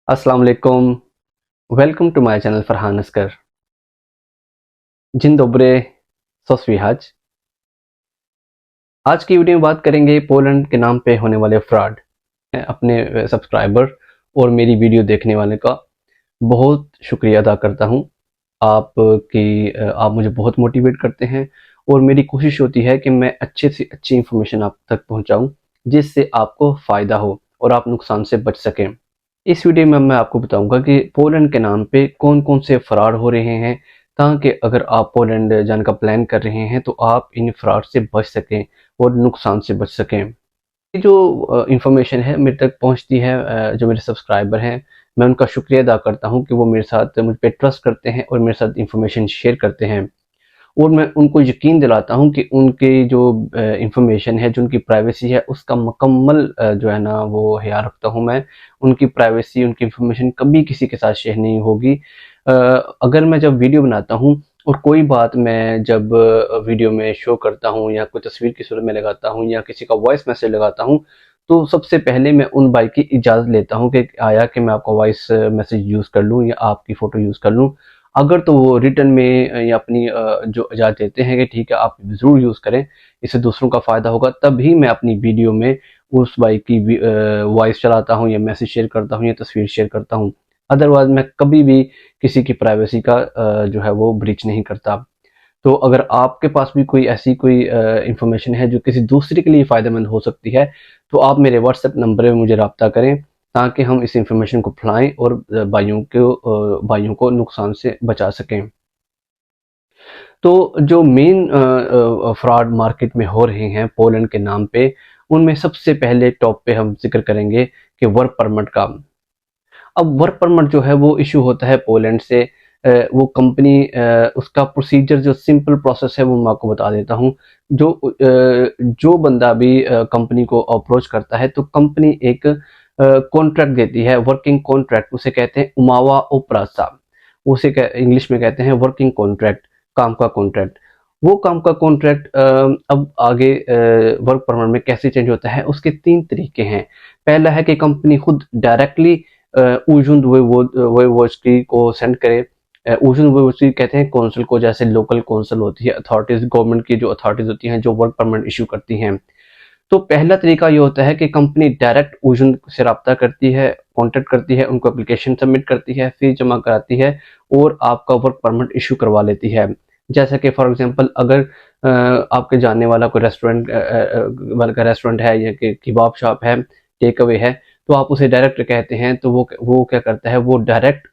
अस्सलाम वालेकुम। Welcome to my channel Farhan Askar. जिन दोबरे सोसविहाज। आज की वीडियो में बात करेंगे पोलैंड के नाम पे होने वाले फ्रॉड। अपने सब्सक्राइबर और मेरी वीडियो देखने वाले का बहुत शुक्रिया अदा करता हूँ। आप मुझे बहुत मोटिवेट करते हैं और मेरी कोशिश होती है कि मैं अच्छे से अच्छी इन्फॉर्मेशन आप तक पहुँचाऊँ जिससे आपको फ़ायदा हो और आप नुकसान से बच सकें। इस वीडियो में मैं आपको बताऊंगा कि पोलैंड के नाम पे कौन-कौन से फ्रॉड हो रहे हैं, ताकि अगर आप पोलैंड जाने का प्लान कर रहे हैं तो आप इन फ्रॉड से बच सकें और नुकसान से बच सकें। ये जो इन्फॉर्मेशन है मेरे तक पहुंचती है, जो मेरे सब्सक्राइबर हैं, मैं उनका शुक्रिया अदा करता हूं कि वो मेरे साथ मुझ पे ट्रस्ट करते हैं और मेरे साथ इन्फॉर्मेशन शेयर करते हैं। और मैं उनको यकीन दिलाता हूँ कि उनकी जो इंफॉर्मेशन है, जो उनकी प्राइवेसी है, उसका मुकम्मल जो है ना वो ख्याल रखता हूँ मैं। उनकी प्राइवेसी, उनकी इंफॉर्मेशन कभी किसी के साथ शेयर नहीं होगी। अगर मैं जब वीडियो बनाता हूँ और कोई बात मैं जब वीडियो में शो करता हूँ या कोई तस्वीर की सूरत में लगाता हूँ या किसी का वॉइस मैसेज लगाता हूँ, तो सबसे पहले मैं उन भाई की इजाज़त लेता हूँ कि आया कि मैं आपका वॉइस मैसेज यूज़ कर लूँ या आपकी फ़ोटो यूज़ कर लूँ। अगर तो वो रिटर्न में या अपनी जो इजाज़त देते हैं कि ठीक है आप ज़रूर यूज़ करें, इससे दूसरों का फ़ायदा होगा, तभी मैं अपनी वीडियो में उस भाई की वॉइस चलाता हूँ या मैसेज शेयर करता हूँ या तस्वीर शेयर करता हूँ। अदरवाइज़ मैं कभी भी किसी की प्राइवेसी का जो है वो ब्रीच नहीं करता। तो अगर आपके पास भी कोई ऐसी कोई इन्फॉर्मेशन है जो किसी दूसरे के लिए फ़ायदेमंद हो सकती है, तो आप मेरे व्हाट्सएप नंबर पे मुझे राब्ता करें, ताकि हम इस इन्फॉर्मेशन को फैलाएँ और भाइयों को नुकसान से बचा सकें। तो जो मेन फ्रॉड मार्केट में हो रहे हैं पोलैंड के नाम पे, उनमें सबसे पहले टॉप पे हम ज़िक्र करेंगे कि वर्क परमिट का। अब वर्क परमिट जो है वो इश्यू होता है पोलैंड से। वो कंपनी उसका प्रोसीजर जो सिंपल प्रोसेस है वो मैं आपको बता देता हूँ। जो बंदा भी कंपनी को अप्रोच करता है तो कंपनी एक कॉन्ट्रैक्ट देती है, वर्किंग कॉन्ट्रैक्ट उसे कहते हैं उमावा ओप्रासा। उसे इंग्लिश में कहते हैं वर्किंग कॉन्ट्रैक्ट, काम का कॉन्ट्रैक्ट। वो काम का कॉन्ट्रैक्ट अब आगे वर्क परमिट में कैसे चेंज होता है, उसके 3 तरीके हैं। पहला है कि कंपनी खुद डायरेक्टली ऊजुंद वोइवोड्स्की को सेंड करे। ऊजुंद वोइवोड्स्की कहते हैं कौंसिल को, जैसे लोकल कौंसिल होती है, अथॉरिटीज, गवर्नमेंट की जो अथॉरिटीज होती हैं जो वर्क परमिट इशू करती हैं। तो पहला तरीका ये होता है कि कंपनी डायरेक्ट ऊजुंद से रब्ता करती है, कॉन्टेक्ट करती है, उनको एप्लीकेशन सबमिट करती है, फीस जमा कराती है और आपका वर्क परमिट इशू करवा लेती है। जैसा कि फॉर एग्जांपल अगर आपके जानने वाला कोई वाला का रेस्टोरेंट है या कि कबाब शॉप है, टेक अवे है, तो आप उसे डायरेक्ट कहते हैं तो वो क्या करता है, वो डायरेक्ट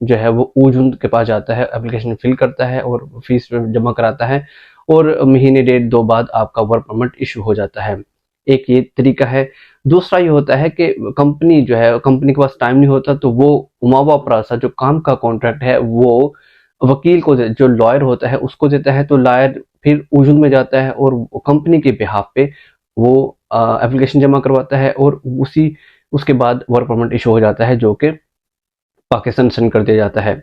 जो है वो ऊजुंद के पास जाता है, एप्लीकेशन फिल करता है और फीस जमा कराता है और महीने डेढ़ 2 बाद आपका वर्क परमिट इशू हो जाता है। एक ये तरीका है। दूसरा ये होता है कि कंपनी जो है, कंपनी के पास टाइम नहीं होता तो वो उमावा प्रासा जो काम का कॉन्ट्रैक्ट है वो वकील को जो लॉयर होता है उसको देता है, तो लॉयर फिर ऊजुंद में जाता है और कंपनी के बिहाफ पे वो एप्लीकेशन जमा करवाता है और उसके बाद वर्क परमिट इशू हो जाता है, जो कि पाकिस्तान सेंड कर दिया जाता है।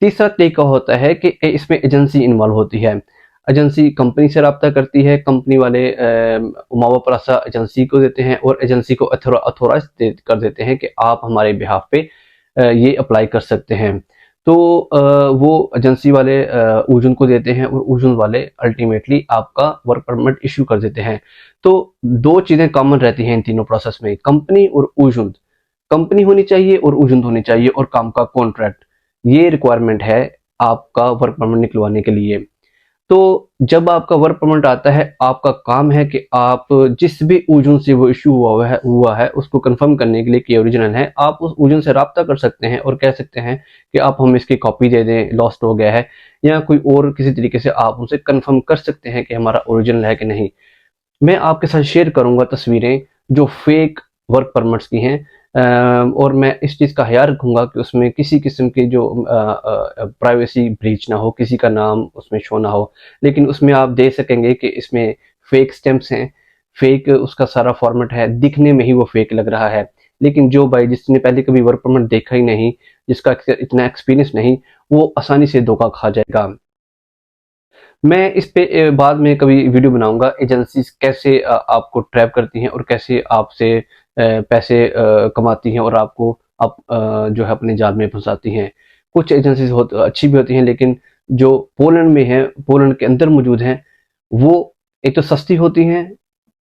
तीसरा तरीका होता है कि इसमें एजेंसी इन्वॉल्व होती है। एजेंसी कंपनी से रब्ता करती है, कंपनी वाले उमावा प्रासा एजेंसी को देते हैं और एजेंसी को अथोराइज कर देते हैं कि आप हमारे बिहाफ पे ये अप्लाई कर सकते हैं। तो वो एजेंसी वाले ऊजुन को देते हैं और ऊजुन वाले अल्टीमेटली आपका वर्क परमिट इशू कर देते हैं। तो 2 चीज़ें कॉमन रहती हैं इन तीनों प्रोसेस में, कंपनी और ऊजुन। कंपनी होनी चाहिए और ऊजुन होनी चाहिए और काम का कॉन्ट्रैक्ट। ये रिक्वायरमेंट है आपका वर्क परमिट निकलवाने के लिए। तो जब आपका वर्क परमिट आता है, आपका काम है कि आप जिस भी ऊजुन से वो इश्यू हुआ है उसको कंफर्म करने के लिए कि ओरिजिनल है, आप उस ऊजुन से राब्ता कर सकते हैं और कह सकते हैं कि आप हम इसकी कॉपी दे दें, लॉस्ट हो गया है, या कोई और किसी तरीके से आप उनसे कंफर्म कर सकते हैं कि हमारा ओरिजिनल है कि नहीं। मैं आपके साथ शेयर करूंगा तस्वीरें जो फेक वर्क परमिट्स की हैं, और मैं इस चीज़ का ख्याल रखूंगा कि उसमें किसी किस्म की जो प्राइवेसी ब्रीच ना हो, किसी का नाम उसमें शो ना हो। लेकिन उसमें आप देख सकेंगे कि इसमें फेक स्टैम्प्स हैं, फेक उसका सारा फॉर्मेट है, दिखने में ही वो फेक लग रहा है। लेकिन जो भाई जिसने पहले कभी वर्क परमिट देखा ही नहीं, जिसका इतना एक्सपीरियंस नहीं, वो आसानी से धोखा खा जाएगा। मैं इस पे बाद में कभी वीडियो बनाऊंगा, एजेंसीज कैसे आपको ट्रैप करती हैं और कैसे आपसे पैसे कमाती हैं और आपको आप जो है अपने जाल में फंसाती हैं। कुछ एजेंसीज अच्छी भी होती हैं, लेकिन जो पोलैंड में है, पोलैंड के अंदर मौजूद हैं, वो एक तो सस्ती होती हैं,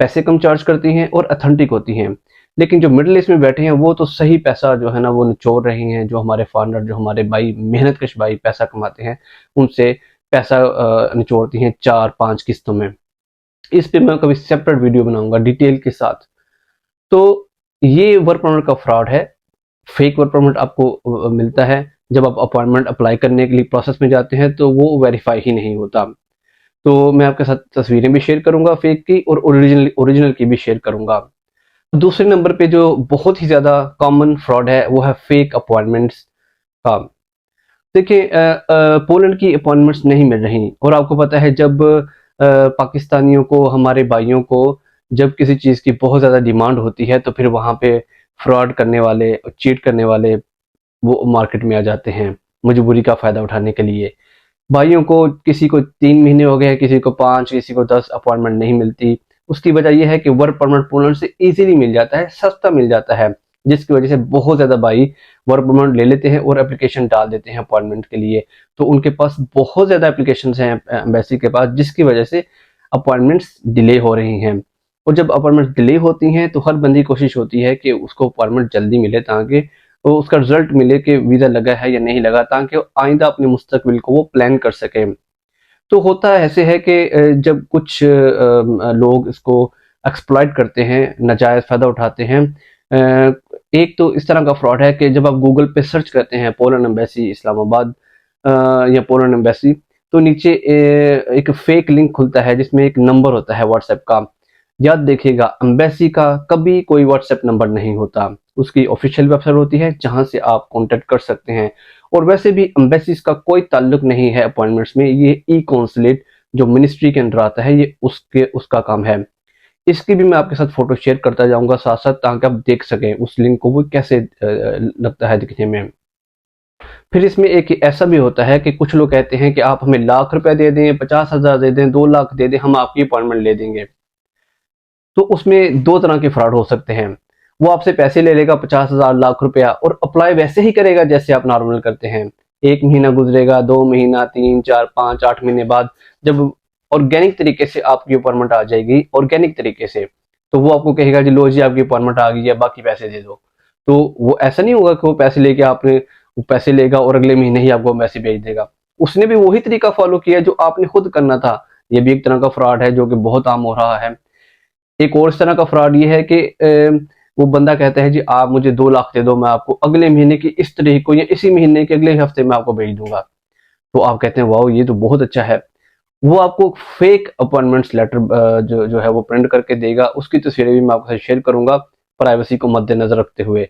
पैसे कम चार्ज करती हैं और ऑथेंटिक होती हैं। लेकिन जो मिडिल ईस्ट में बैठे हैं वो तो सही पैसा जो है ना वो निचोड़ रही हैं। जो हमारे फार्मर, जो हमारे भाई, मेहनतकश भाई पैसा कमाते हैं, उनसे पैसा निचोड़ती हैं 4-5 किस्तों में। इस पे मैं कभी सेपरेट वीडियो बनाऊंगा डिटेल के साथ। तो ये वर्क परमिट का फ्रॉड है। फेक वर्क परमिट आपको मिलता है जब आप अपॉइंटमेंट अप्लाई करने के लिए प्रोसेस में जाते हैं, तो वो वेरीफाई ही नहीं होता। तो मैं आपके साथ तस्वीरें भी शेयर करूंगा फेक की, और ओरिजिनल ओरिजिनल की भी शेयर करूंगा। दूसरे नंबर पे जो बहुत ही ज़्यादा कॉमन फ्रॉड है वो है फेक अपॉइंटमेंट्स का। देखिए, पोलैंड की अपॉइंटमेंट्स नहीं मिल रही, और आपको पता है जब पाकिस्तानियों को, हमारे भाइयों को जब किसी चीज़ की बहुत ज़्यादा डिमांड होती है, तो फिर वहाँ पे फ्रॉड करने वाले, चीट करने वाले वो मार्केट में आ जाते हैं मजबूरी का फ़ायदा उठाने के लिए। भाइयों को, किसी को 3 महीने हो गए, किसी को 5, किसी को 10 अपॉइंटमेंट नहीं मिलती। उसकी वजह यह है कि वर्क परमिट पोलैंड से इजीली मिल जाता है, सस्ता मिल जाता है, जिसकी वजह से बहुत ज़्यादा भाई वर्क परमिट ले लेते हैं और एप्लीकेशन डाल देते हैं अपॉइंटमेंट के लिए। तो उनके पास बहुत ज़्यादा एप्लीकेशंस हैं एम्बेसी के पास, जिसकी वजह से अपॉइंटमेंट्स डिले हो रही हैं। और जब अपॉइंटमेंट डिले होती हैं तो हर बंदी की कोशिश होती है कि उसको अपॉइंटमेंट जल्दी मिले, ताकि तो उसका रिजल्ट मिले कि वीज़ा लगा है या नहीं लगा, ताकि वो आइंदा अपने मुस्तकबिल को वो प्लान कर सके। तो होता ऐसे है कि जब कुछ लोग इसको एक्सप्लॉइट करते हैं, नाजायज़ फ़ायदा उठाते हैं। एक तो इस तरह का फ्रॉड है कि जब आप गूगल पे सर्च करते हैं पोलैंड एम्बेसी इस्लामाबाद या पोलैंड एम्बेसी, तो नीचे एक फेक लिंक खुलता है जिसमें एक नंबर होता है व्हाट्सएप का। याद देखिएगा, एम्बेसी का कभी कोई व्हाट्सएप नंबर नहीं होता। उसकी ऑफिशियल वेबसाइट होती है जहां से आप कांटेक्ट कर सकते हैं। और वैसे भी एम्बेसीज का कोई ताल्लुक नहीं है अपॉइंटमेंट्स में। ये ई कॉन्सुलेट जो मिनिस्ट्री के अंदर आता है, ये उसका काम है। इसकी भी मैं आपके साथ फोटो शेयर करता जाऊंगा साथ साथ, ताकि आप देख सकें उस लिंक को वो कैसे लगता है दिखने में। फिर इसमें एक ऐसा भी होता है कि कुछ लोग कहते हैं कि आप हमें लाख रुपए दे दें, 50,000 दे दें, 2 लाख दे दें, हम आपकी अपॉइंटमेंट ले देंगे। तो उसमें दो तरह के फ्रॉड हो सकते हैं। वो आपसे पैसे ले लेगा 50,000, लाख रुपया, और अप्लाई वैसे ही करेगा जैसे आप नॉर्मल करते हैं। 1 महीना गुजरेगा, 2 महीना, 3, 4, 5, 8 महीने बाद जब ऑर्गेनिक तरीके से आपकी अपॉइंटमेंट आ जाएगी, ऑर्गेनिक तरीके से, तो वो आपको कहेगा जी लो जी आपकी अपॉइंटमेंट आ गई है, बाकी पैसे दे दो। तो वो ऐसा नहीं होगा कि वो पैसे लेके आपने, वो पैसे लेगा और अगले महीने ही आपको मैसेज भेज देगा। उसने भी वही तरीका फॉलो किया जो आपने खुद करना था। ये भी एक तरह का फ्रॉड है जो कि बहुत आम हो रहा है। एक और इस तरह का फ्रॉड ये है कि वो बंदा कहता है जी आप मुझे 2 लाख दे दो, मैं आपको अगले महीने की इस तारीख को या इसी महीने के अगले हफ्ते में आपको भेज दूंगा। तो आप कहते हैं वाह ये तो बहुत अच्छा है। वो आपको फेक अपॉइंटमेंट्स लेटर जो है वो प्रिंट करके देगा। उसकी तस्वीरें भी मैं आपके साथ शेयर करूंगा, प्राइवेसी को मद्देनजर रखते हुए।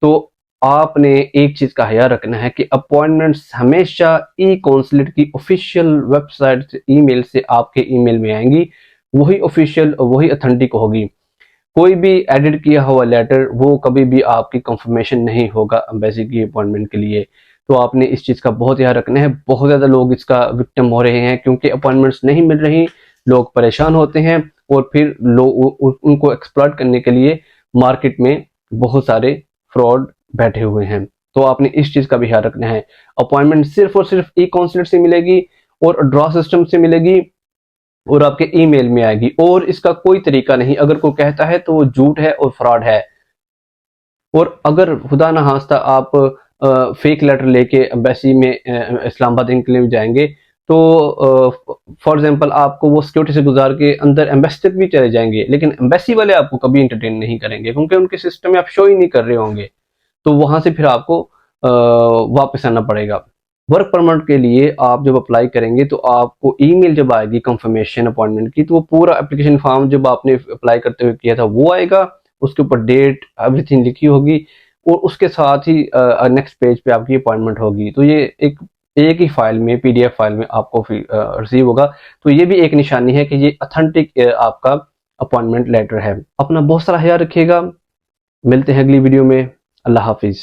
तो आपने एक चीज का ख्याल रखना है कि अपॉइंटमेंट्स हमेशा ई कॉन्सुलेट की ऑफिशियल वेबसाइट ईमेल से आपके ईमेल में आएंगी। वही ऑफिशियल, वही ऑथेंटिक होगी। कोई भी एडिट किया हुआ लेटर वो कभी भी आपकी कंफर्मेशन नहीं होगा एम्बेसी की अपॉइंटमेंट के लिए। तो आपने इस चीज़ का बहुत ध्यान रखना है। बहुत ज़्यादा लोग इसका विक्टिम हो रहे हैं क्योंकि अपॉइंटमेंट्स नहीं मिल रही, लोग परेशान होते हैं, और फिर लोग उनको एक्सप्लॉइट करने के लिए मार्केट में बहुत सारे फ्रॉड बैठे हुए हैं। तो आपने इस चीज़ का भी ध्यान रखना है। अपॉइंटमेंट सिर्फ और सिर्फ ई कॉन्सुलेट से मिलेगी और ड्रॉ सिस्टम से मिलेगी और आपके ईमेल में आएगी, और इसका कोई तरीका नहीं। अगर कोई कहता है तो वो झूठ है और फ्रॉड है। और अगर खुदा ना खास्ता आप फेक लेटर लेके एम्बेसी में इस्लामाबाद इनके लिए जाएंगे, तो फॉर एग्जांपल आपको वो सिक्योरिटी से गुजार के अंदर एम्बेसी तक भी चले जाएंगे, लेकिन एम्बेसी वाले आपको कभी इंटरटेन नहीं करेंगे क्योंकि उनके सिस्टम में आप शो ही नहीं कर रहे होंगे। तो वहां से फिर आपको वापस आना पड़ेगा। वर्क परमिट के लिए आप जब अप्लाई करेंगे तो आपको ईमेल जब आएगी कंफर्मेशन अपॉइंटमेंट की, तो वो पूरा एप्लीकेशन फॉर्म जब आपने अप्लाई करते हुए किया था वो आएगा। उसके ऊपर डेट एवरीथिंग लिखी होगी, और उसके साथ ही नेक्स्ट पेज पे आपकी अपॉइंटमेंट होगी। तो ये एक ही फाइल में, पीडीएफ फाइल में आपको रिसीव होगा। तो ये भी एक निशानी है कि ये ऑथेंटिक आपका अपॉइंटमेंट लेटर है। अपना बहुत सारा ख्याल रखिएगा। मिलते हैं अगली वीडियो में। अल्लाह हाफिज।